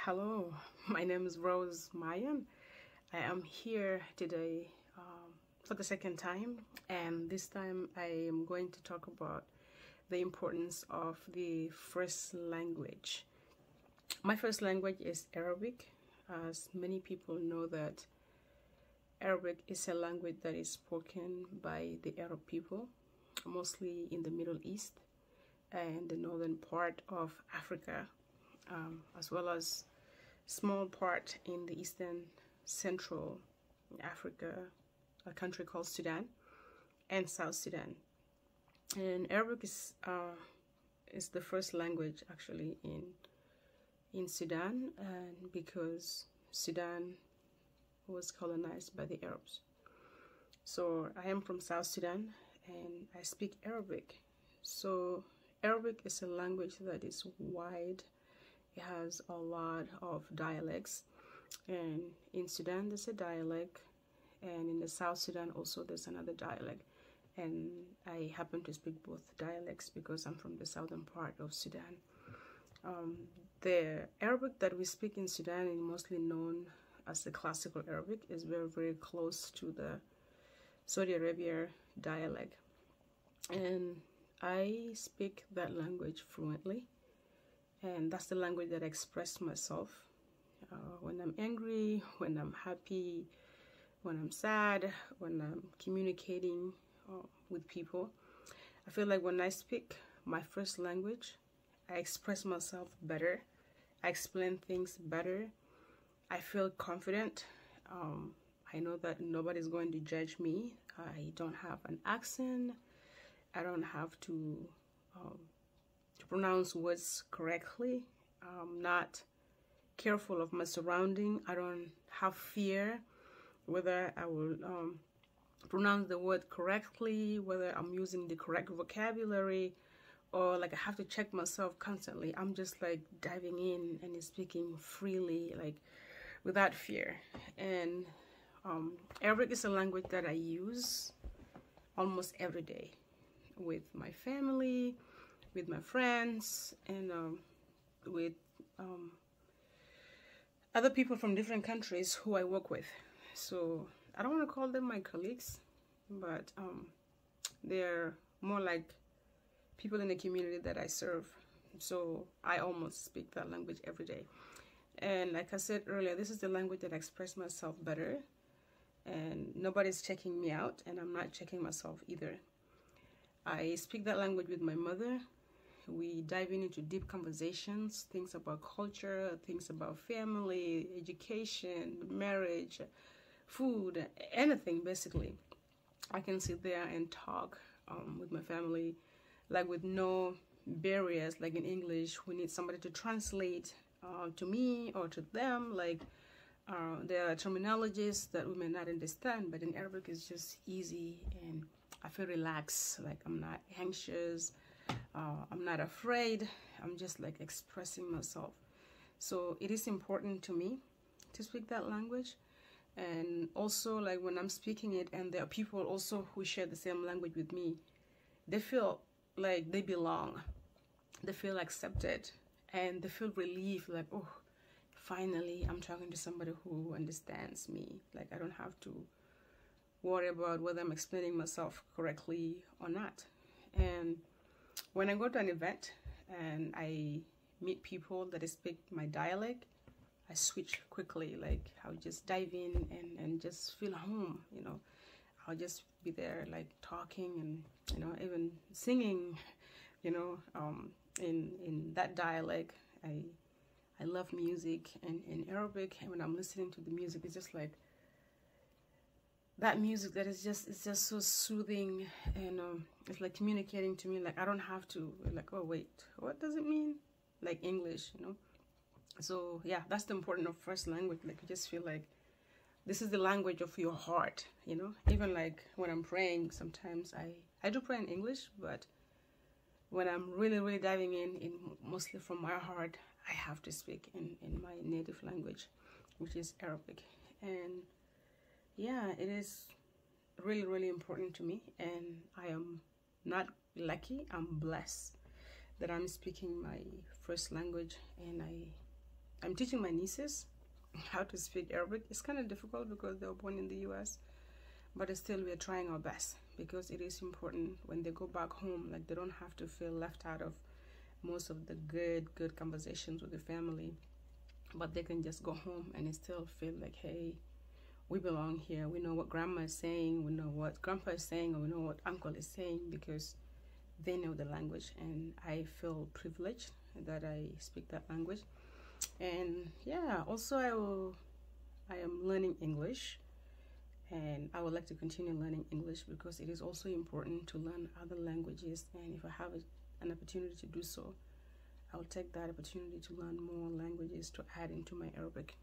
Hello, my name is Rose Mayan. I am here today for the second time, and this time I am going to talk about the importance of the first language. My first language is Arabic. As many people know that Arabic is a language that is spoken by the Arab people, mostly in the Middle East and the northern part of Africa, as well as small part in the eastern central Africa, a country called Sudan, and South Sudan. And Arabic is the first language actually in Sudan, and because Sudan was colonized by the Arabs. So I am from South Sudan and I speak Arabic. So Arabic is a language that is wide. It has a lot of dialects, and in Sudan there's a dialect, and in the South Sudan also there's another dialect, and I happen to speak both dialects because I'm from the southern part of Sudan. The Arabic that we speak in Sudan is mostly known as the classical Arabic. Is very close to the Saudi Arabia dialect, and I speak that language fluently. And that's the language that I express myself when I'm angry, when I'm happy, when I'm sad, when I'm communicating with people. I feel like when I speak my first language, I express myself better. I explain things better. I feel confident. I know that nobody's going to judge me. I don't have an accent. I don't have to pronounce words correctly. I'm not careful of my surrounding. I don't have fear whether I will pronounce the word correctly, whether I'm using the correct vocabulary, or like I have to check myself constantly. I'm just like diving in and speaking freely, like without fear. And Arabic is a language that I use almost every day with my family, with my friends, and with other people from different countries who I work with. So I don't want to call them my colleagues, but they're more like people in the community that I serve. So I almost speak that language every day. And like I said earlier, this is the language that I express myself better, and nobody's checking me out, and I'm not checking myself either. I speak that language with my mother. We dive into deep conversations, things about culture, things about family, education, marriage, food, anything basically. I can sit there and talk with my family, like with no barriers. Like in English, we need somebody to translate to me or to them. Like there are terminologies that we may not understand, but in Arabic it's just easy, and I feel relaxed. Like I'm not anxious. I'm not afraid. I'm just like expressing myself. So it is important to me to speak that language. And also, like when I'm speaking it and there are people also who share the same language with me, they feel like they belong. They feel accepted, and they feel relief, like, oh, finally I'm talking to somebody who understands me. Like I don't have to worry about whether I'm explaining myself correctly or not. And when I go to an event and I meet people that speak my dialect, I switch quickly. Like I'll just dive in and just feel home, you know. I'll just be there like talking and, you know, even singing, you know, in that dialect. I love music, and in Arabic, and when I'm listening to the music, it's just like that music that is just, it's just so soothing, and it's like communicating to me. Like I don't have to like, oh wait, what does it mean, like English, you know. So yeah, that's the importance of first language. Like you just feel like this is the language of your heart, you know. Even like when I'm praying, sometimes I do pray in English, but when I'm really diving in mostly from my heart, I have to speak in my native language, which is Arabic. And yeah, it is really important to me, and I am not lucky, I'm blessed that I'm speaking my first language, and I'm teaching my nieces how to speak Arabic. It's kind of difficult because they were born in the US, but still we're trying our best, because it is important when they go back home, like they don't have to feel left out of most of the good conversations with the family, but they can just go home and still feel like, hey, we belong here. We know what grandma is saying, we know what grandpa is saying, or we know what uncle is saying, because they know the language. And I feel privileged that I speak that language. And yeah, also I am learning English, and I would like to continue learning English because it is also important to learn other languages. And if I have an opportunity to do so, I'll take that opportunity to learn more languages to add into my Arabic.